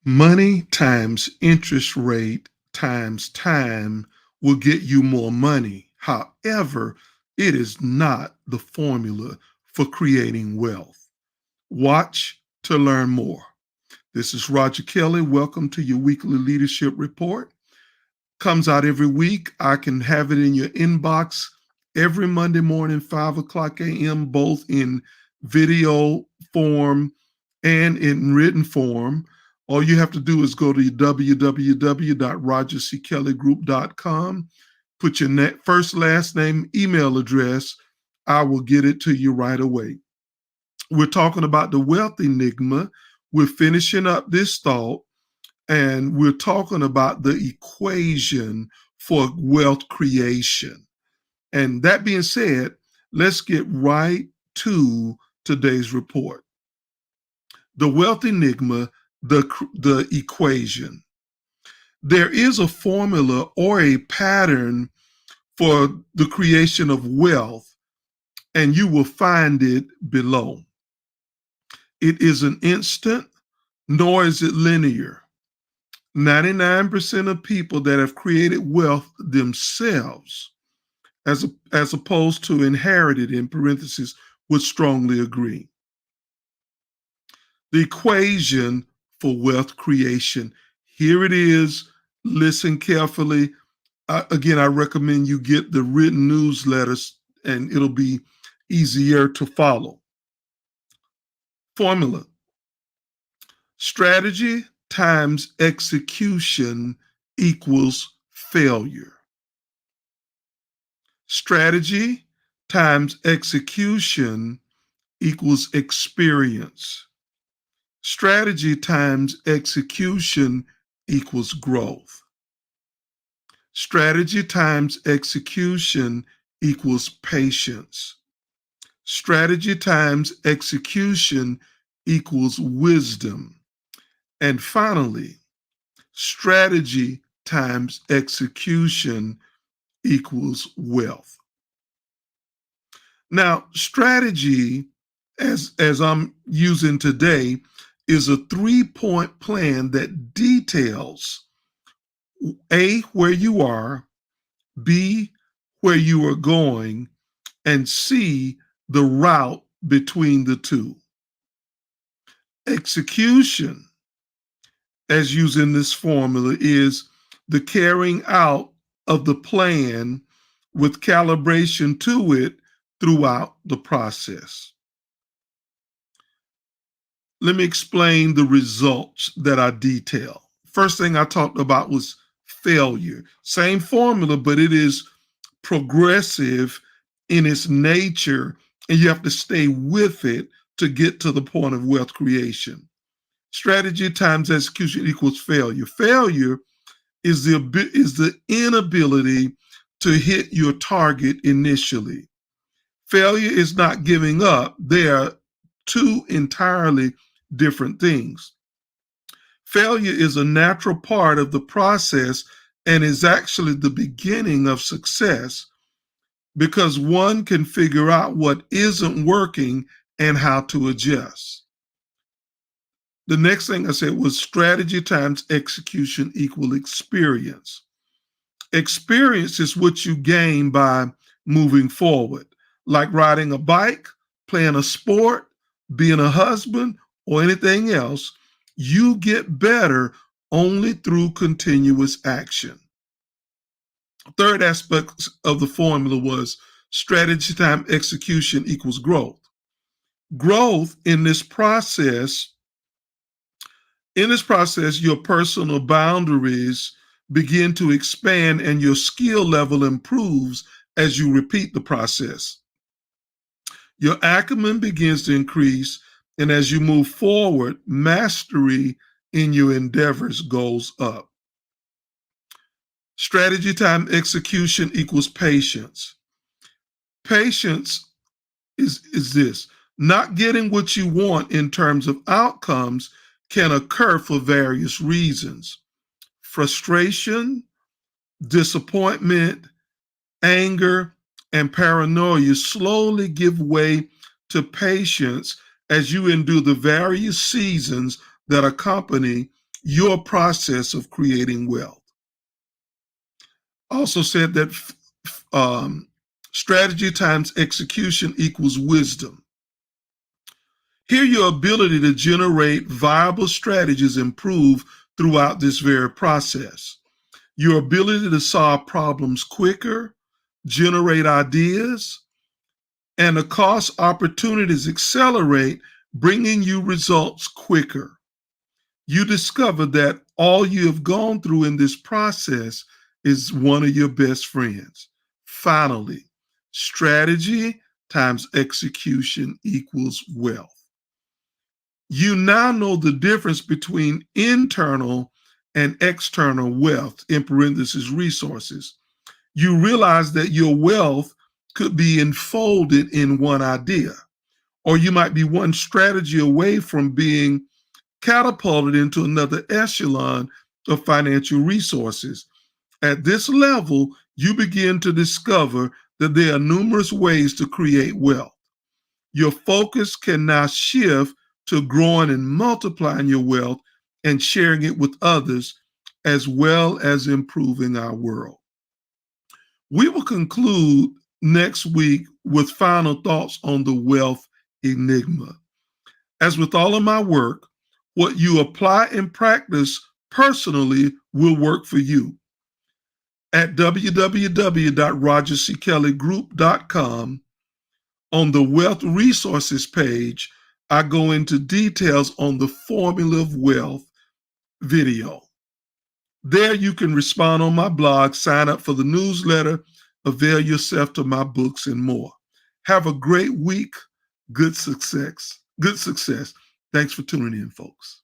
Money times interest rate times time will get you more money. However, it is not the formula for creating wealth. Watch to learn more. This is Roger Kelly. Welcome to your weekly leadership report. Comes out every week. I can have it in your inbox every Monday morning, 5 o'clock a.m., both in video form and in written form. All you have to do is go to www.rogerckellygroup.com, put your first, last name, email address. I will get it to you right away. We're talking about the wealth enigma. We're finishing up this thought, and we're talking about the equation for wealth creation. And that being said, let's get right to today's report. The wealth enigma, the equation. There is a formula or a pattern for the creation of wealth, and you will find it below. It isn't instant, nor is it linear. 99% of people that have created wealth themselves, as opposed to inherited, in parentheses, would strongly agree. The equation for wealth creation. Here it is. Listen carefully. Again, I recommend you get the written newsletters, and it'll be easier to follow. Formula. Strategy times execution equals failure. Strategy times execution equals experience. Strategy times execution equals growth. Strategy times execution equals patience. Strategy times execution equals wisdom. And finally, strategy times execution equals wealth. Now, strategy, as I'm using today, is a 3-point plan that details A, where you are, B, where you are going, and C, the route between the two. Execution, as used in this formula, is the carrying out of the plan with calibration to it throughout the process. Let me explain the results that I detail. First thing I talked about was failure. Same formula, but it is progressive in its nature, and you have to stay with it to get to the point of wealth creation. Strategy times execution equals failure. Failure is the inability to hit your target initially. Failure is not giving up. They are two entirely different things. Failure is a natural part of the process and is actually the beginning of success, because one can figure out what isn't working and how to adjust. The next thing I said was strategy times execution equal experience. Experience is what you gain by moving forward, like riding a bike, playing a sport, being a husband, or anything else. You get better only through continuous action. Third aspect of the formula was strategy time execution equals growth. Growth in this process, your personal boundaries begin to expand and your skill level improves as you repeat the process. Your acumen begins to increase, and as you move forward, mastery in your endeavors goes up. Strategy time execution equals patience. Patience is this. Not getting what you want in terms of outcomes can occur for various reasons. Frustration, disappointment, anger, and paranoia slowly give way to patience as you endure the various seasons that accompany your process of creating wealth. Also said that strategy times execution equals wisdom. Here, your ability to generate viable strategies improve throughout this very process. Your ability to solve problems quicker, generate ideas, and the cost opportunities accelerate, bringing you results quicker. You discover that all you have gone through in this process is one of your best friends. Finally, strategy times execution equals wealth. You now know the difference between internal and external wealth, in parentheses, resources. You realize that your wealth could be enfolded in one idea, or you might be one strategy away from being catapulted into another echelon of financial resources. At this level, you begin to discover that there are numerous ways to create wealth. Your focus can now shift to growing and multiplying your wealth and sharing it with others, as well as improving our world. We will conclude next week with final thoughts on the wealth enigma. As with all of my work, what you apply and practice personally will work for you. At www.rogerckelleygroup.com, on the Wealth Resources page, I go into details on the Formula of Wealth video. There you can respond on my blog, sign up for the newsletter, avail yourself to my books, and more. Have a great week. Good success. Good success. Thanks for tuning in, folks.